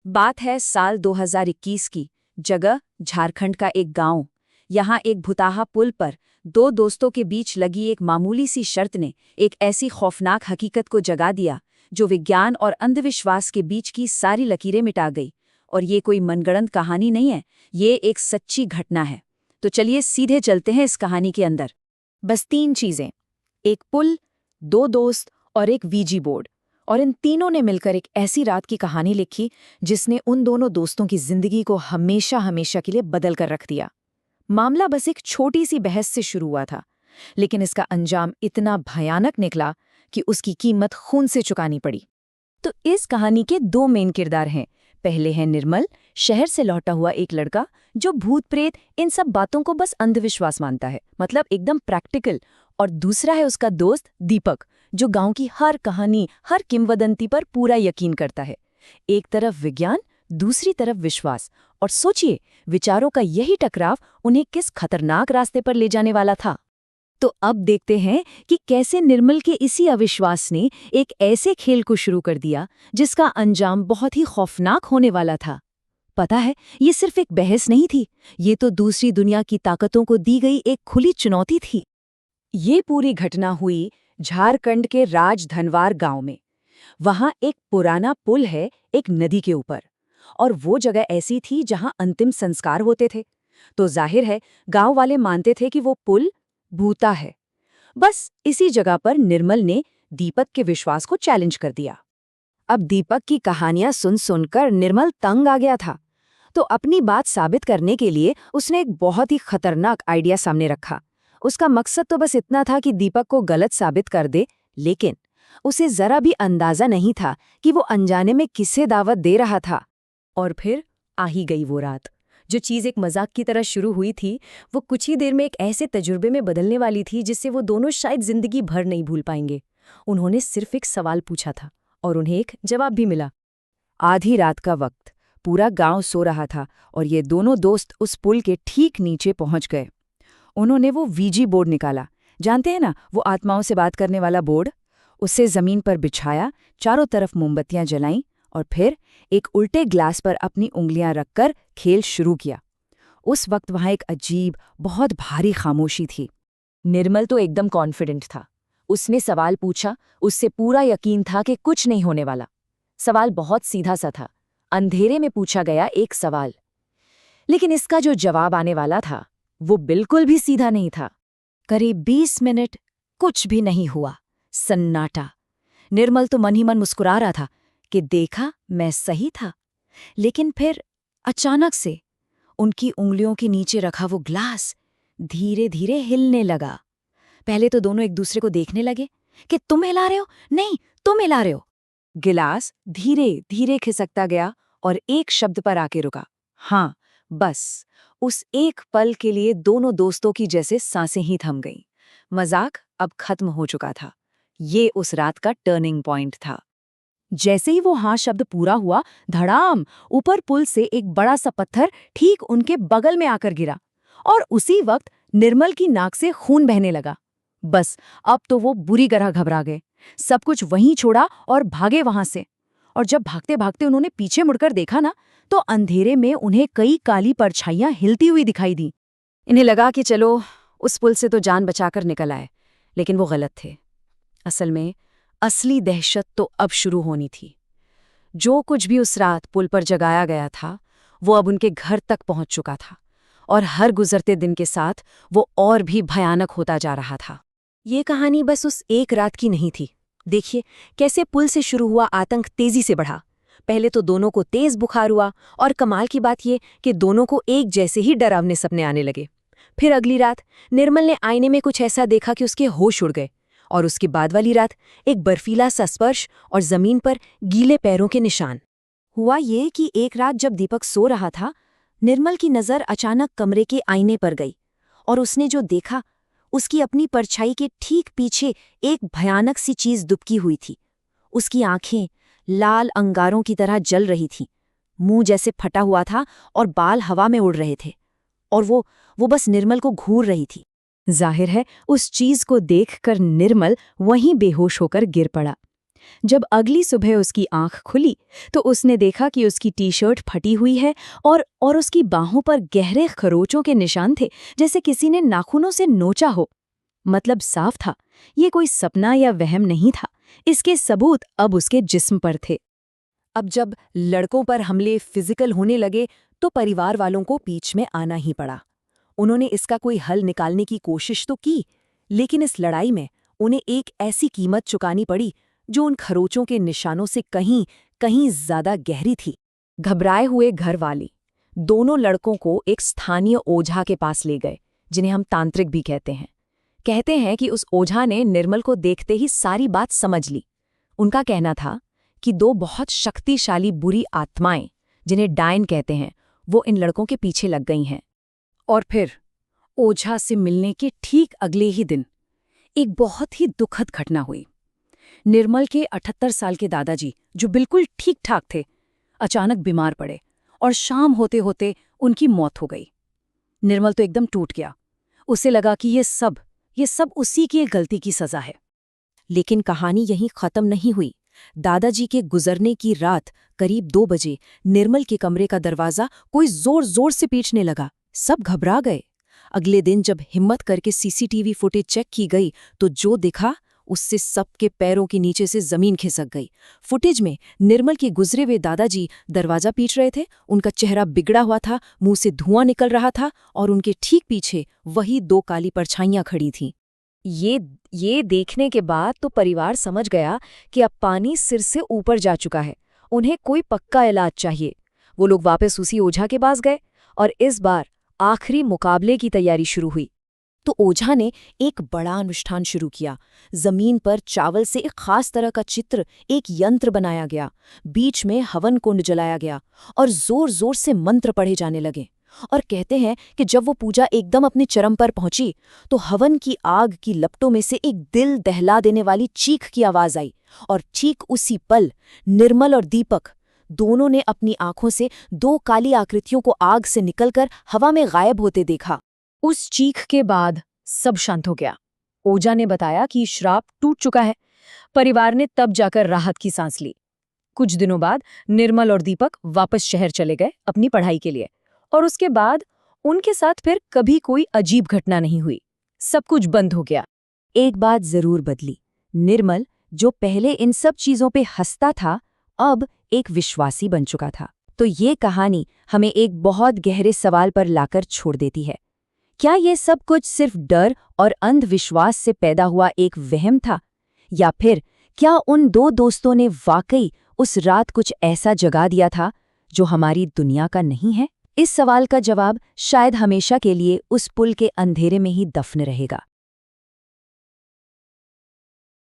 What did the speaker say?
बात है साल 2021 की। जगह झारखंड का एक गांव। यहाँ एक भुताहा पुल पर दो दोस्तों के बीच लगी एक मामूली सी शर्त ने एक ऐसी खौफनाक हकीकत को जगा दिया जो विज्ञान और अंधविश्वास के बीच की सारी लकीरें मिटा गई। और ये कोई मनगढ़ंत कहानी नहीं है, ये एक सच्ची घटना है। तो चलिए सीधे चलते हैं इस कहानी के अंदर। बस 3 चीजें, एक पुल, 2 दोस्त और एक वीजी बोर्ड। और इन तीनों ने मिलकर एक ऐसी रात की कहानी लिखी जिसने उन दोनों दोस्तों की जिंदगी को हमेशा हमेशा के लिए बदल कर रख दिया। मामला बस एक छोटी सी बहस से शुरू हुआ था, लेकिन इसका अंजाम इतना भयानक निकला कि उसकी कीमत खून से चुकानी पड़ी। तो इस कहानी के 2 मेन किरदार हैं। पहले है निर्मल, शहर से लौटा हुआ एक लड़का जो भूत प्रेत इन सब बातों को बस अंधविश्वास मानता है, मतलब एकदम प्रैक्टिकल। और दूसरा है उसका दोस्त दीपक, जो गांव की हर कहानी, हर किंवदंती पर पूरा यकीन करता है। एक तरफ विज्ञान, दूसरी तरफ विश्वास। और सोचिए, विचारों का यही टकराव उन्हें किस खतरनाक रास्ते पर ले जाने वाला था। तो अब देखते हैं कि कैसे निर्मल के इसी अविश्वास ने एक ऐसे खेल को शुरू कर दिया जिसका अंजाम बहुत ही खौफनाक होने वाला था। पता है, ये सिर्फ एक बहस नहीं थी, ये तो दूसरी दुनिया की ताकतों को दी गई एक खुली चुनौती थी। ये पूरी घटना हुई झारखंड के राजधनवार गांव में। वहां एक पुराना पुल है एक नदी के ऊपर, और वो जगह ऐसी थी जहां अंतिम संस्कार होते थे। तो जाहिर है गांव वाले मानते थे कि वो पुल भूता है। बस इसी जगह पर निर्मल ने दीपक के विश्वास को चैलेंज कर दिया। अब दीपक की कहानियां सुन सुनकर निर्मल तंग आ गया था, तो अपनी बात साबित करने के लिए उसने एक बहुत ही खतरनाक आइडिया सामने रखा। उसका मकसद तो बस इतना था कि दीपक को गलत साबित कर दे, लेकिन उसे जरा भी अंदाजा नहीं था कि वो अनजाने में किसे दावत दे रहा था। और फिर आ ही गई वो रात। जो चीज़ एक मजाक की तरह शुरू हुई थी, वो कुछ ही देर में एक ऐसे तजुर्बे में बदलने वाली थी जिससे वो दोनों शायद जिंदगी भर नहीं भूल पाएंगे। उन्होंने सिर्फ एक सवाल पूछा था और उन्हें एक जवाब भी मिला। आधी रात का वक्त, पूरा गांव सो रहा था और ये दोनों दोस्त उस पुल के ठीक नीचे पहुंच गए। उन्होंने वो वीजी बोर्ड निकाला, जानते हैं ना, वो आत्माओं से बात करने वाला बोर्ड। उसे जमीन पर बिछाया, चारों तरफ मोमबत्तियां जलाईं और फिर एक उल्टे ग्लास पर अपनी उंगलियां रखकर खेल शुरू किया। उस वक्त वहां एक अजीब, बहुत भारी खामोशी थी। निर्मल तो एकदम कॉन्फिडेंट था। उसने सवाल पूछा, उससे पूरा यकीन था कि कुछ नहीं होने वाला। सवाल बहुत सीधा सा था, अंधेरे में पूछा गया एक सवाल। लेकिन इसका जो जवाब आने वाला था वो बिल्कुल भी सीधा नहीं था। करीब 20 मिनट कुछ भी नहीं हुआ, सन्नाटा। निर्मल तो मन ही मन मुस्कुरा रहा था कि देखा, मैं सही था। लेकिन फिर अचानक से उनकी उंगलियों के नीचे रखा वो ग्लास धीरे धीरे हिलने लगा। पहले तो दोनों एक दूसरे को देखने लगे कि तुम हिला रहे हो, नहीं तुम हिला रहे हो। गिलास धीरे धीरे खिसकता गया और एक शब्द पर आके रुका। हाँ, बस उस एक पल के लिए दोनों दोस्तों की जैसे सांसें ही थम गईं। मजाक अब खत्म हो चुका था। ये उस रात का टर्निंग पॉइंट था। जैसे ही वो हाँ शब्द पूरा हुआ, धड़ाम, ऊपर पुल से एक बड़ा सा पत्थर ठीक उनके बगल में आकर गिरा। और उसी वक्त निर्मल की नाक से खून बहने लगा। बस अब तो वो बुरी तरह घबरा गए, सब कुछ वहीं छोड़ा और भागे वहां से। और जब भागते भागते उन्होंने पीछे मुड़कर देखा ना, तो अंधेरे में उन्हें कई काली परछाइयां हिलती हुई दिखाई दी। इन्हें लगा कि चलो उस पुल से तो जान बचाकर निकल आए, लेकिन वो गलत थे। असल में असली दहशत तो अब शुरू होनी थी। जो कुछ भी उस रात पुल पर जगाया गया था वो अब उनके घर तक पहुंच चुका था, और हर गुजरते दिन के साथ वो और भी भयानक होता जा रहा था। ये कहानी बस उस एक रात की नहीं थी। देखिए कैसे पुल से शुरू हुआ आतंक तेजी से बढ़ा। पहले तो दोनों को तेज बुखार हुआ, और कमाल की बात ये कि दोनों को एक जैसे ही डरावने सपने आने लगे। फिर अगली रात निर्मल ने आईने में कुछ ऐसा देखा कि उसके होश उड़ गए। और उसके बाद वाली रात एक बर्फीला सा स्पर्श और जमीन पर गीले पैरों के निशान। हुआ ये कि एक रात जब दीपक सो रहा था, निर्मल की नज़र अचानक कमरे के आईने पर गई, और उसने जो देखा उसकी अपनी परछाई के ठीक पीछे एक भयानक सी चीज दुबकी हुई थी। उसकी आंखें लाल अंगारों की तरह जल रही थीं, मुंह जैसे फटा हुआ था और बाल हवा में उड़ रहे थे, और वो बस निर्मल को घूर रही थी। जाहिर है उस चीज को देखकर निर्मल वहीं बेहोश होकर गिर पड़ा। जब अगली सुबह उसकी आंख खुली तो उसने देखा कि उसकी टी शर्ट फटी हुई है और उसकी बाहों पर गहरे खरोचों के निशान थे, जैसे किसी ने नाखूनों से नोचा हो। मतलब साफ था, ये कोई सपना या वहम नहीं था। इसके सबूत अब उसके जिस्म पर थे। अब जब लड़कों पर हमले फिजिकल होने लगे तो परिवार वालों को बीच में आना ही पड़ा। उन्होंने इसका कोई हल निकालने की कोशिश तो की, लेकिन इस लड़ाई में उन्हें एक ऐसी कीमत चुकानी पड़ी जो उन खरोचों के निशानों से कहीं कहीं ज्यादा गहरी थी। घबराए हुए घर वाले दोनों लड़कों को एक स्थानीय ओझा के पास ले गए, जिन्हें हम तांत्रिक भी कहते हैं। कहते हैं कि उस ओझा ने निर्मल को देखते ही सारी बात समझ ली। उनका कहना था कि दो बहुत शक्तिशाली बुरी आत्माएं, जिन्हें डायन कहते हैं, वो इन लड़कों के पीछे लग गई हैं। और फिर ओझा से मिलने के ठीक अगले ही दिन एक बहुत ही दुखद घटना हुई। निर्मल के 78 साल के दादाजी, जो बिल्कुल ठीक ठाक थे, अचानक बीमार पड़े और शाम होते होते उनकी मौत हो गई। निर्मल तो एकदम टूट गया। उसे लगा कि ये सब उसी की गलती की सजा है। लेकिन कहानी यहीं खत्म नहीं हुई। दादाजी के गुजरने की रात करीब 2 बजे निर्मल के कमरे का दरवाजा कोई जोर जोर से पीटने लगा। सब घबरा गए। अगले दिन जब हिम्मत करके सीसीटीवी फुटेज चेक की गई तो जो दिखा उससे सबके पैरों के नीचे से जमीन खिसक गई। फुटेज में निर्मल के गुजरे हुए दादाजी दरवाजा पीट रहे थे। उनका चेहरा बिगड़ा हुआ था, मुंह से धुआं निकल रहा था और उनके ठीक पीछे वही 2 काली परछाइयां खड़ी थीं। ये देखने के बाद तो परिवार समझ गया कि अब पानी सिर से ऊपर जा चुका है। उन्हें कोई पक्का इलाज चाहिए। वो लोग वापस उसी ओझा के पास गए और इस बार आखिरी मुकाबले की तैयारी शुरू हुई। तो ओझा ने एक बड़ा अनुष्ठान शुरू किया। जमीन पर चावल से एक खास तरह का चित्र, एक यंत्र बनाया गया। बीच में हवन कुंड जलाया गया और जोर जोर से मंत्र पढ़े जाने लगे। और कहते हैं कि जब वो पूजा एकदम अपने चरम पर पहुंची तो हवन की आग की लपटों में से एक दिल दहला देने वाली चीख की आवाज आई। और ठीक उसी पल निर्मल और दीपक दोनों ने अपनी आंखों से 2 काली आकृतियों को आग से निकलकर हवा में गायब होते देखा। उस चीख के बाद सब शांत हो गया। ओझा ने बताया कि श्राप टूट चुका है। परिवार ने तब जाकर राहत की सांस ली। कुछ दिनों बाद निर्मल और दीपक वापस शहर चले गए अपनी पढ़ाई के लिए, और उसके बाद उनके साथ फिर कभी कोई अजीब घटना नहीं हुई। सब कुछ बंद हो गया। एक बात जरूर बदली। निर्मल, जो पहले इन सब चीजों पे हंसता था, अब एक विश्वासी बन चुका था। तो ये कहानी हमें एक बहुत गहरे सवाल पर लाकर छोड़ देती है। क्या ये सब कुछ सिर्फ डर और अंधविश्वास से पैदा हुआ एक वहम था, या फिर क्या उन 2 दोस्तों ने वाकई उस रात कुछ ऐसा जगा दिया था जो हमारी दुनिया का नहीं है? इस सवाल का जवाब शायद हमेशा के लिए उस पुल के अंधेरे में ही दफन रहेगा।